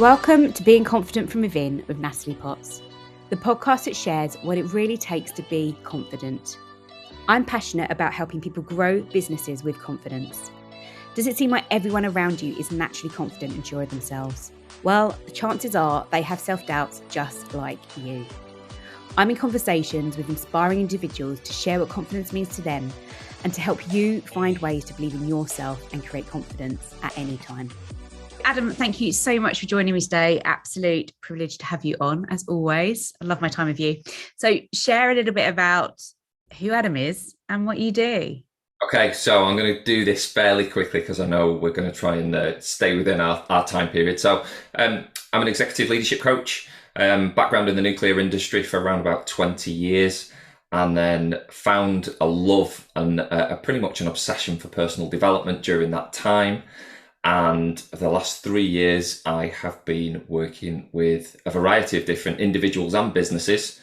Welcome to Being Confident from Within with Natalie Potts, the podcast that shares what it really takes to be confident. I'm passionate about helping people grow businesses with confidence. Does it seem like everyone around you is naturally confident and sure of themselves? Well, the chances are they have self-doubts just like you. I'm in conversations with inspiring individuals to share what confidence means to them and to help you find ways to believe in yourself and create confidence at any time. Adam, thank you so much for joining me today. Absolute privilege to have you on, as always. I love my time with you. So share a little bit about who Adam is and what you do. Okay, so I'm going to do this fairly quickly because I know we're going to try and stay within our time period. So I'm an executive leadership coach, background in the nuclear industry for around about 20 years, and then found a love and pretty much an obsession for personal development during that time. And for the last 3 years, I have been working with a variety of different individuals and businesses.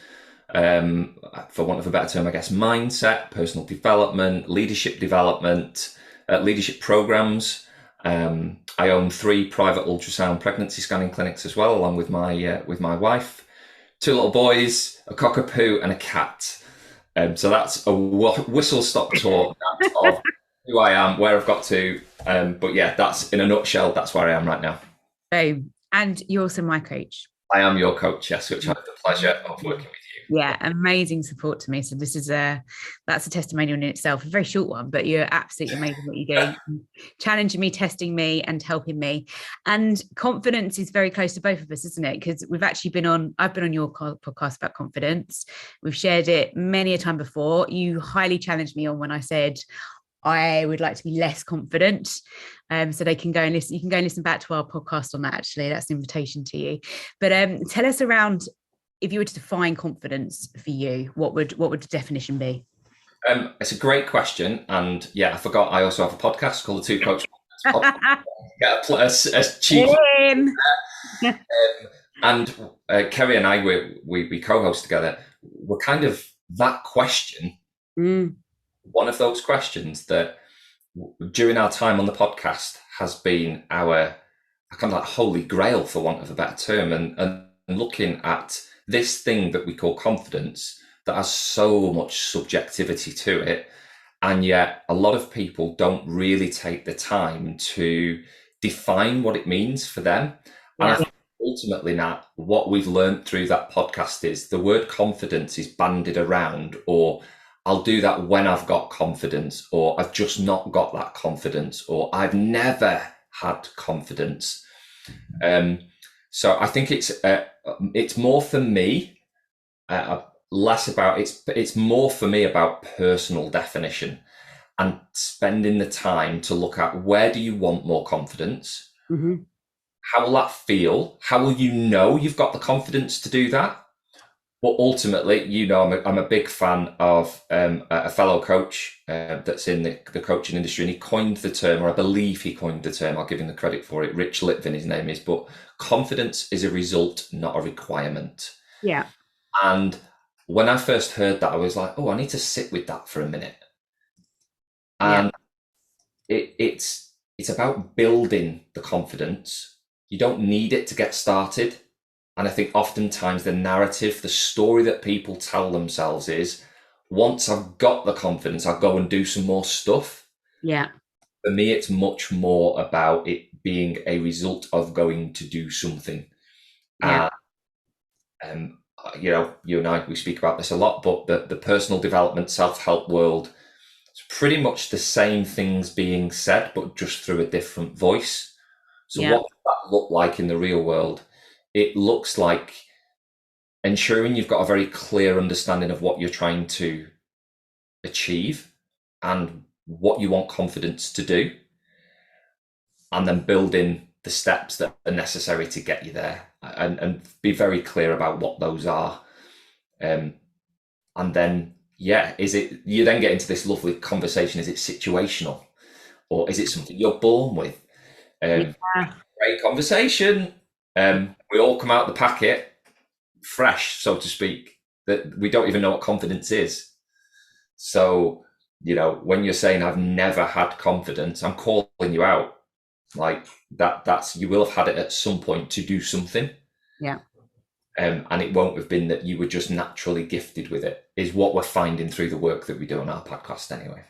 For want of a better term, I guess, mindset, personal development, leadership programs. I own 3 private ultrasound pregnancy scanning clinics as well, along with my wife, 2 little boys, a cockapoo, and a cat. So that's a whistle-stop tour of who I am, where I've got to. But yeah, that's in a nutshell. That's where I am right now. Boom. And you're also my coach. I am your coach, yes, which I have the pleasure of working with you. Yeah, amazing support to me. So this is that's a testimonial in itself, a very short one, but you're absolutely amazing what you do, challenging me, testing me, and helping me. And confidence is very close to both of us, isn't it? Because I've been on your podcast about confidence. We've shared it many a time before. You highly challenged me on when I said I would like to be less confident. So they can go and listen. You can go and listen back to our podcast on that. Actually, that's an invitation to you. But tell us around, if you were to define confidence for you, what would the definition be? It's a great question, and yeah, I forgot. I also have a podcast called the Two Coach Podcast. As cheap. And Kerry and I, we co-host together. We're kind of that question. One of those questions that during our time on the podcast has been our kind of like holy grail, for want of a better term, and looking at this thing that we call confidence that has so much subjectivity to it. And yet a lot of people don't really take the time to define what it means for them. Yeah. And I think ultimately, Nat, what we've learned through that podcast is the word confidence is bandied around, or I'll do that when I've got confidence, or I've just not got that confidence, or I've never had confidence. So I think it's more for me, less about it's more for me about personal definition and spending the time to look at, where do you want more confidence? Mm-hmm. How will that feel? How will you know you've got the confidence to do that? But ultimately, I'm a big fan of a fellow coach that's in the coaching industry, and he coined the term, or I believe he coined the term, I'll give him the credit for it, Rich Litvin, his name is, but confidence is a result, not a requirement. Yeah. And when I first heard that, I was like, oh, I need to sit with that for a minute. And it's about building the confidence. You don't need it to get started. And I think oftentimes the narrative, the story that people tell themselves is, once I've got the confidence, I'll go and do some more stuff. Yeah. For me, it's much more about it being a result of going to do something. Yeah. You and I, we speak about this a lot, but the personal development, self-help world, it's pretty much the same things being said, but just through a different voice. So what does that look like in the real world? It looks like ensuring you've got a very clear understanding of what you're trying to achieve and what you want confidence to do, and then building the steps that are necessary to get you there, and be very clear about what those are. And then, you then get into this lovely conversation. Is it situational, or is it something you're born with? Great conversation. We all come out the packet fresh, so to speak, that we don't even know what confidence is. So, when you're saying I've never had confidence, I'm calling you out. Like that's you will have had it at some point to do something. Yeah. And it won't have been that you were just naturally gifted with it, is what we're finding through the work that we do on our podcast anyway.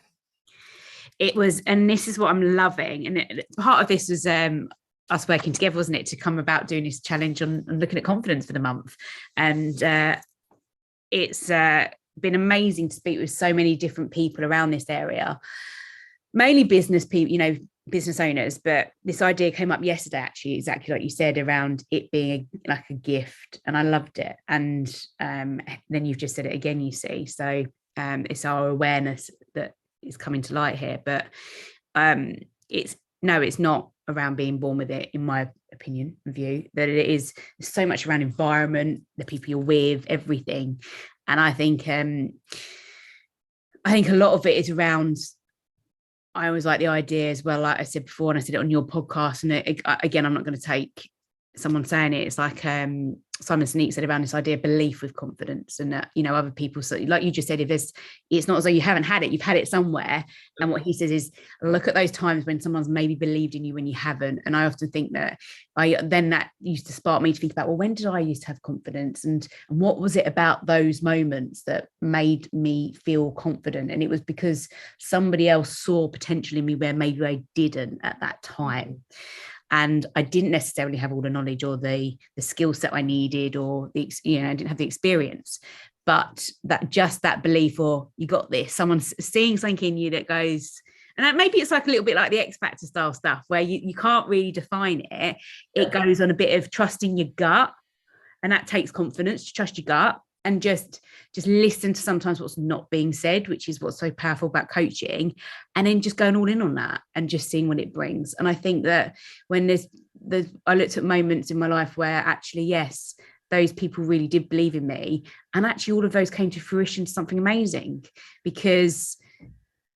It was, and this is what I'm loving. And part of this was us working together, wasn't it, to come about doing this challenge on looking at confidence for the month. And it's been amazing to speak with so many different people around this area, mainly business people, business owners. But this idea came up yesterday, actually, exactly like you said, around it being like a gift, and I loved it. And then you've just said it again, you see. So it's our awareness that is coming to light here. But it's not around being born with it, in my opinion and view, that it is so much around environment, the people you're with, everything. And I think a lot of it is around, I always like the idea as well, like I said before, and I said it on your podcast, and again, I'm not going to take someone saying it. It's like Simon Sinek said around this idea of belief with confidence, and other people. So, like you just said, it's not as though you haven't had it; you've had it somewhere. And what he says is, look at those times when someone's maybe believed in you when you haven't. And I often think that that used to spark me to think about, well, when did I used to have confidence, and what was it about those moments that made me feel confident? And it was because somebody else saw potential in me where maybe I didn't at that time. And I didn't necessarily have all the knowledge or the skill set I needed, or I didn't have the experience, but that belief, or you got this, someone's seeing something in you that goes, and that maybe it's like a little bit like the X Factor style stuff where you can't really define it. It goes on a bit of trusting your gut, and that takes confidence to trust your gut and just listen to sometimes what's not being said, which is what's so powerful about coaching, and then just going all in on that and just seeing what it brings. And I think that when I looked at moments in my life where actually, yes, those people really did believe in me, and actually all of those came to fruition to something amazing, because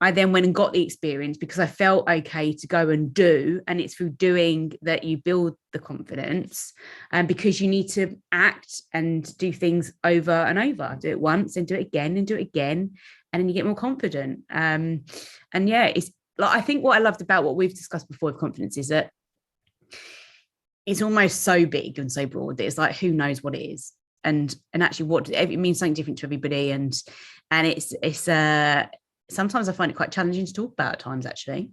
I then went and got the experience, because I felt okay to go and do, and it's through doing that you build the confidence, and because you need to act and do things over and over, do it once and do it again and do it again, and then you get more confident. And yeah, it's like, I think what I loved about what we've discussed before with confidence is that it's almost so big and so broad that it's like, who knows what it is, and actually what it means, something different to everybody, and it's sometimes I find it quite challenging to talk about at times, actually.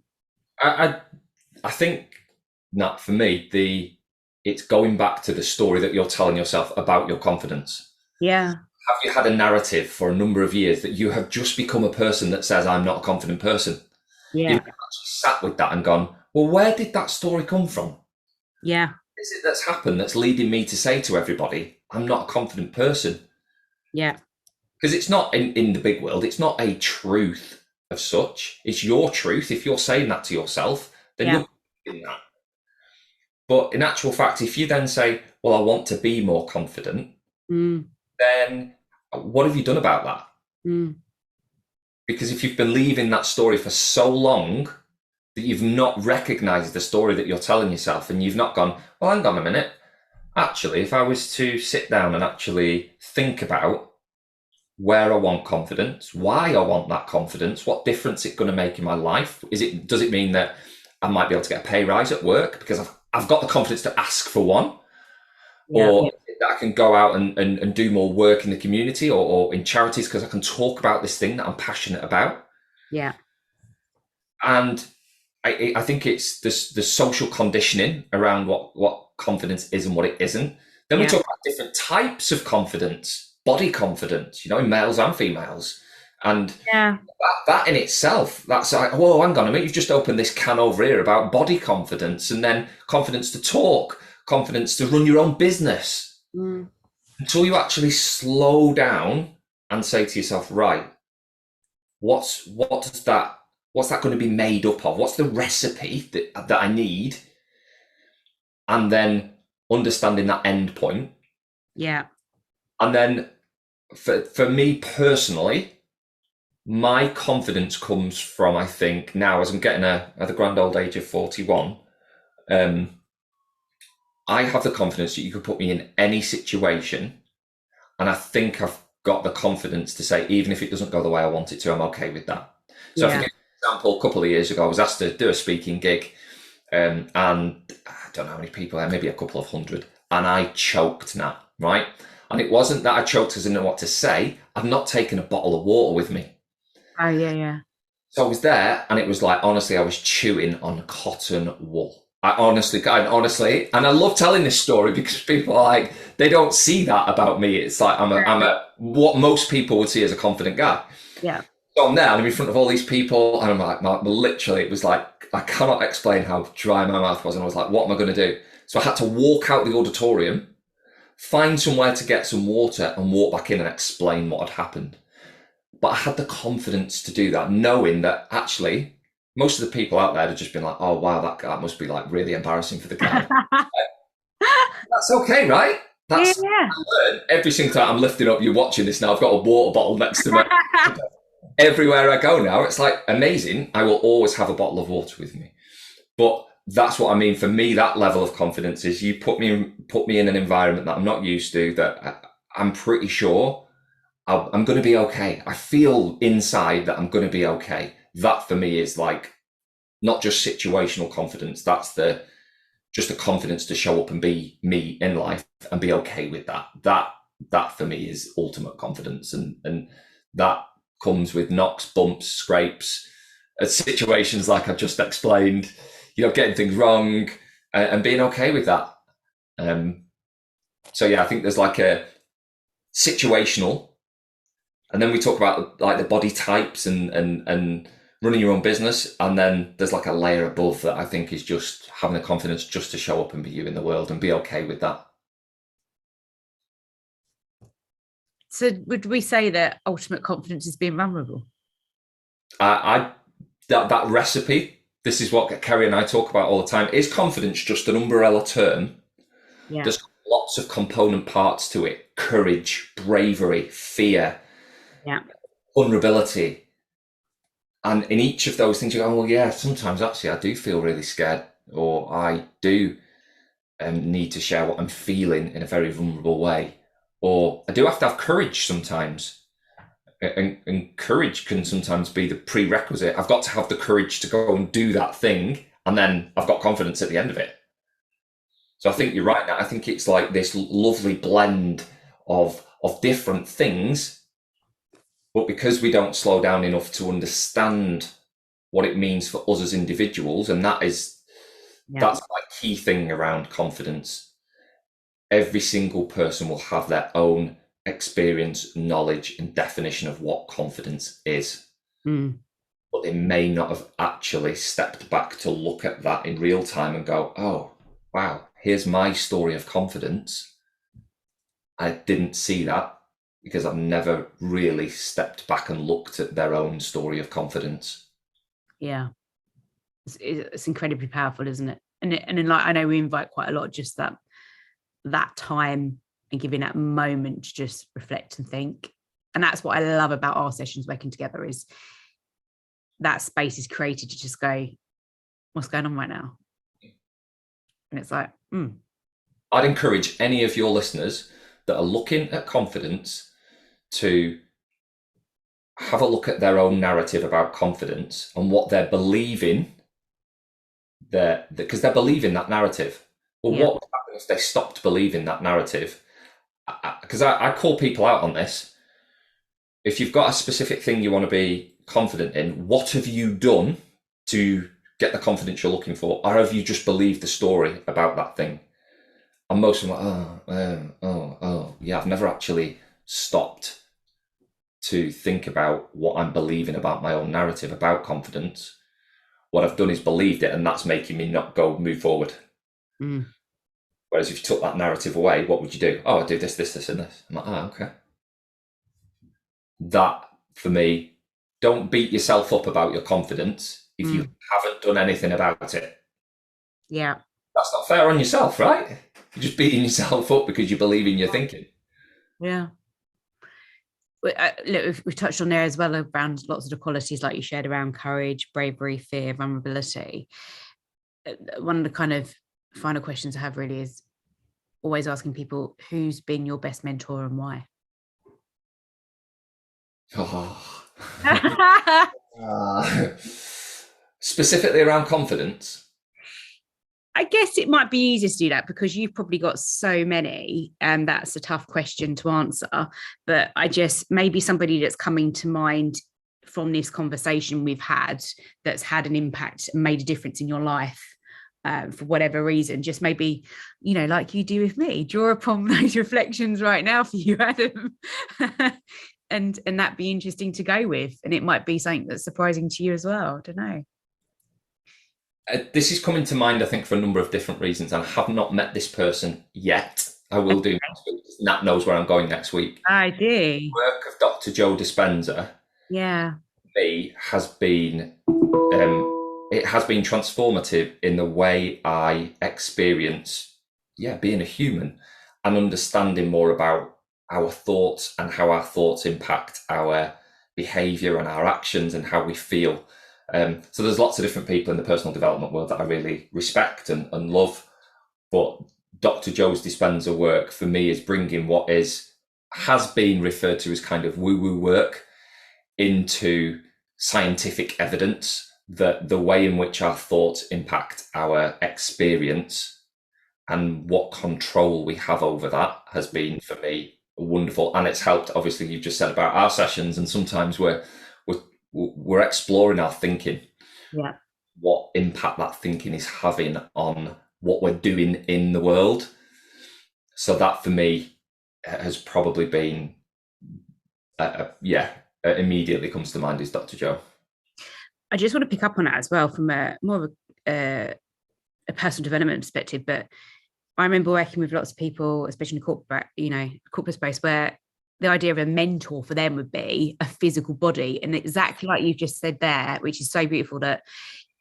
I think, Nat, for me, it's going back to the story that you're telling yourself about your confidence. Yeah. Have you had a narrative for a number of years that you have just become a person that says, I'm not a confident person? Yeah. You've actually sat with that and gone, well, where did that story come from? Yeah. What is it that's happened that's leading me to say to everybody, I'm not a confident person? Yeah. Because it's not in the big world, it's not a truth of such. It's your truth. If you're saying that to yourself, then you're in that. But in actual fact, if you then say, well, I want to be more confident, then what have you done about that? Because if you've been believing that story for so long that you've not recognized the story that you're telling yourself, and you've not gone, well, hang on a minute. Actually, if I was to sit down and actually think about where I want confidence, why I want that confidence, what difference it's going to make in my life. Does it mean that I might be able to get a pay rise at work because I've got the confidence to ask for one? Or that I can go out and do more work in the community or in charities because I can talk about this thing that I'm passionate about. Yeah. And I think it's the social conditioning around what confidence is and what it isn't. Then we talk about different types of confidence. Body confidence, in males and females. And that in itself, that's like, whoa, hang on a minute, you've just opened this can over here about body confidence, and then confidence to talk, confidence to run your own business. Until you actually slow down and say to yourself, right, what's that going to be made up of? What's the recipe that I need? And then understanding that end point. Yeah. And then for me personally, my confidence comes from, I think now, as I'm getting at the grand old age of 41, I have the confidence that you could put me in any situation. And I think I've got the confidence to say, even if it doesn't go the way I want it to, I'm okay with that. So for example, a couple of years ago, I was asked to do a speaking gig. and I don't know how many people there, maybe a couple of hundred, and I choked now, right? And it wasn't that I choked because I didn't know what to say. I've not taken a bottle of water with me. Oh, yeah. So I was there, and it was like, honestly, I was chewing on cotton wool. I honestly, and I love telling this story because people are like, they don't see that about me. It's like I'm a what most people would see as a confident guy. Yeah. So I'm there, and I'm in front of all these people, and I'm like, literally, it was like, I cannot explain how dry my mouth was, and I was like, what am I going to do? So I had to walk out the auditorium, find somewhere to get some water, and walk back in and explain what had happened. But I had the confidence to do that, knowing that actually most of the people out there had just been like, oh, wow, that must be like really embarrassing for the guy. That's okay, right? That's every single time I'm lifting up, you're watching this now, I've got a water bottle next to me. Everywhere I go now, it's like amazing. I will always have a bottle of water with me. But that's what I mean. For me, that level of confidence is you put me in an environment that I'm not used to, that I'm pretty sure I'm going to be okay. I feel inside that I'm going to be okay. That for me is like not just situational confidence. That's just the confidence to show up and be me in life and be okay with that. That for me is ultimate confidence, and that comes with knocks, bumps, scrapes, situations like I've just explained. Getting things wrong and being okay with that. So yeah, I think there's like a situational. And then we talk about like the body types and running your own business. And then there's like a layer above that I think is just having the confidence just to show up and be you in the world and be okay with that. So would we say that ultimate confidence is being vulnerable? That recipe, this is what Kerry and I talk about all the time. Is confidence just an umbrella term? Yeah. There's lots of component parts to it. Courage, bravery, fear, vulnerability. And in each of those things, you go, well, yeah, sometimes actually I do feel really scared, or I do need to share what I'm feeling in a very vulnerable way, or I do have to have courage sometimes. And courage can sometimes be the prerequisite. I've got to have the courage to go and do that thing, and then I've got confidence at the end of it. So I think you're right now. I think it's like this lovely blend of different things, but because we don't slow down enough to understand what it means for us as individuals, and that's my key thing around confidence. Every single person will have their own experience, knowledge, and definition of what confidence is. But they may not have actually stepped back to look at that in real time and go, oh, wow, here's my story of confidence. I didn't see that because I've never really stepped back and looked at their own story of confidence. Yeah. It's incredibly powerful, isn't it? And like, I know we invite quite a lot, just that time and giving that moment to just reflect and think. And that's what I love about our sessions working together, is that space is created to just go, what's going on right now? And it's like, I'd encourage any of your listeners that are looking at confidence to have a look at their own narrative about confidence and what they're believing, because they're believing that narrative. Well, what would happen if they stopped believing that narrative? Because I call people out on this. If you've got a specific thing you want to be confident in, what have you done to get the confidence you're looking for? Or have you just believed the story about that thing? And most of them are like, yeah, I've never actually stopped to think about what I'm believing about my own narrative about confidence. What I've done is believed it, and that's making me not move forward. Whereas if you took that narrative away, what would you do? Oh, I do this, this, this, and this. I'm like, okay. That, for me, don't beat yourself up about your confidence if you haven't done anything about it. Yeah. That's not fair on yourself, right? You're just beating yourself up because you believe in your thinking. Yeah. Look, we've touched on there as well around lots of the qualities like you shared around courage, bravery, fear, vulnerability. One of the kind of final questions I have really is always asking people, who's been your best mentor and why? Specifically around confidence. I guess it might be easier to do that because you've probably got so many, and that's a tough question to answer. But I just, maybe somebody that's coming to mind from this conversation we've had that's had an impact and made a difference in your life, for whatever reason, just maybe, like you do with me, draw upon those reflections right now for you, Adam. and that be interesting to go with. And it might be something that's surprising to you as well. I don't know. This is coming to mind, I think, for a number of different reasons. I have not met this person yet. I will do next week. Nat knows where I'm going next week. I do. The work of Dr. Joe Dispenza, Yeah, me, has been it has been transformative in the way I experience, being a human and understanding more about our thoughts and how our thoughts impact our behavior and our actions and how we feel. So there's lots of different people in the personal development world that I really respect and love, but Dr. Joe's Dispenza work for me is bringing what has been referred to as kind of woo-woo work into scientific evidence that the way in which our thoughts impact our experience and what control we have over that has been, for me, wonderful. And it's helped, obviously, you've just said about our sessions, and sometimes we're exploring our thinking, what impact that thinking is having on what we're doing in the world. So that for me has probably been, immediately comes to mind is Dr. Joe. I just want to pick up on that as well from more of a personal development perspective. But I remember working with lots of people, especially in the corporate space, where the idea of a mentor for them would be a physical body. And exactly like you've just said there, which is so beautiful, that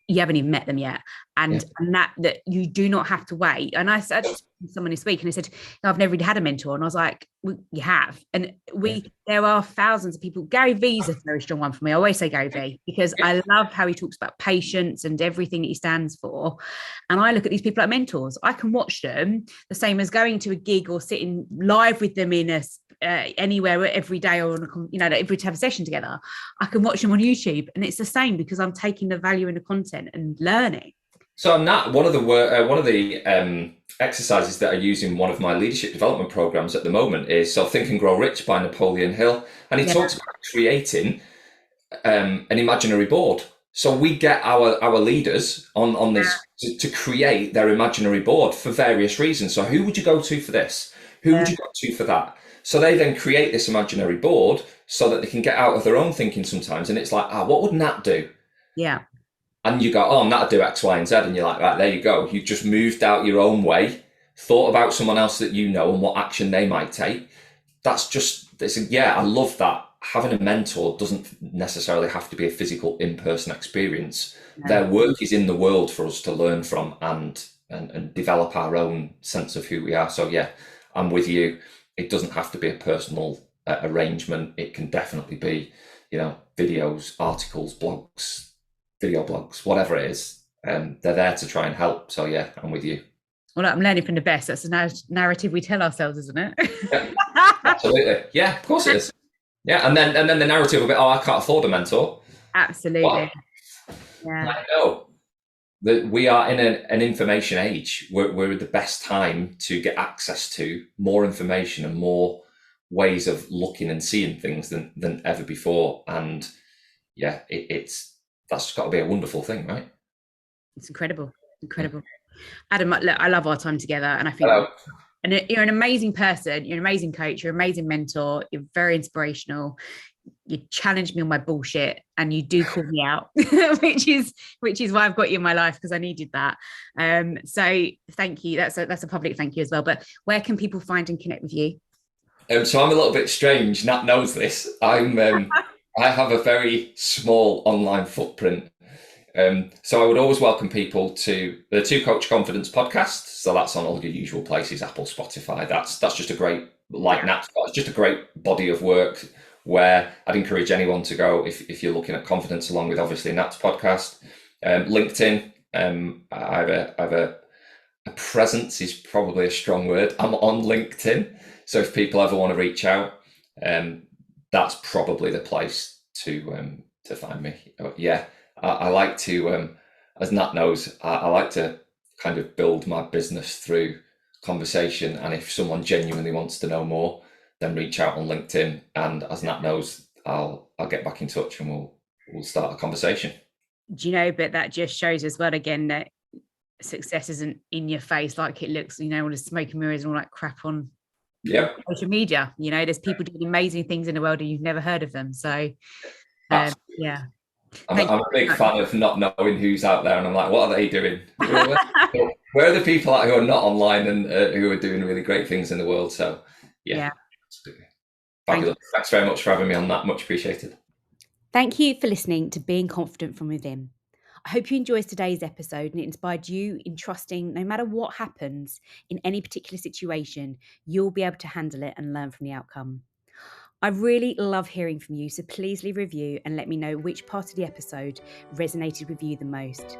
you haven't even met them yet. And that you do not have to wait. And I said to someone this week, and they said, no, I've never really had a mentor. And I was like, well, you have. And there are thousands of people. Gary Vee's a very strong one for me. I always say Gary Vee, because I love how he talks about patience and everything that he stands for. And I look at these people like mentors. I can watch them the same as going to a gig or sitting live with them in anywhere every day, or every time a session together. I can watch them on YouTube, and it's the same because I'm taking the value in the content and learning. So Nat, one of the exercises that I use in one of my leadership development programs at the moment is Think and Grow Rich by Napoleon Hill, and he talks about creating an imaginary board. So we get our leaders on this to create their imaginary board for various reasons. So who would you go to for this? Who would you go to for that? So they then create this imaginary board so that they can get out of their own thinking sometimes. And it's like, what would Nat do? Yeah. And you go, Nat would do X, Y, and Z. And you're like, right, there you go. You've just moved out your own way, thought about someone else that you know and what action they might take. I love that. Having a mentor doesn't necessarily have to be a physical in-person experience. No. Their work is in the world for us to learn from and develop our own sense of who we are. So I'm with you. It doesn't have to be a personal arrangement. It can definitely be, videos, articles, blogs, video blogs, whatever it is. They're there to try and help. So I'm with you. Well, I'm learning from the best. That's the narrative we tell ourselves, isn't it? Yeah, absolutely. Yeah, of course it is. Yeah, and then the narrative of it, I can't afford a mentor. Absolutely. Well, I know that we are in an information age. We're at the best time to get access to more information and more ways of looking and seeing things than ever before. And that's just got to be a wonderful thing, right? It's incredible. Adam, look, I love our time together, and I think you're an amazing person. You're an amazing coach. You're an amazing mentor. You're very inspirational. You challenge me on my bullshit, and you do call me out, which is why I've got you in my life, because I needed that. So thank you. That's a public thank you as well. But where can people find and connect with you? So I'm a little bit strange. Nat knows this. I have a very small online footprint. So I would always welcome people to the Two Coach Confidence podcast. So that's on all your usual places, Apple, Spotify. That's just a great, like Nat's got, it's just a great body of work where I'd encourage anyone to go if you're looking at confidence, along with obviously Nat's podcast. LinkedIn, I have a presence is probably a strong word. I'm on LinkedIn. So if people ever want to reach out, that's probably the place to find me. I like to, as Nat knows, I like to kind of build my business through conversation. And if someone genuinely wants to know more, then reach out on LinkedIn. And as Nat knows, I'll get back in touch and we'll start a conversation. Do you know, but that just shows as well again that success isn't in your face like it looks, you know, all the smoke and mirrors and all that crap on social media. You know, there's people doing amazing things in the world and you've never heard of them. So yeah. I'm a big fan of not knowing who's out there, and I'm like, what are they doing? Where are the people out who are not online and who are doing really great things in the world? So yeah. Absolutely. Fabulous. Thanks very much for having me on that. Much appreciated. Thank you for listening to Being Confident from Within. I hope you enjoyed today's episode and it inspired you in trusting no matter what happens in any particular situation, you'll be able to handle it and learn from the outcome. I really love hearing from you, so please leave a review and let me know which part of the episode resonated with you the most.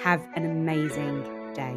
Have an amazing day.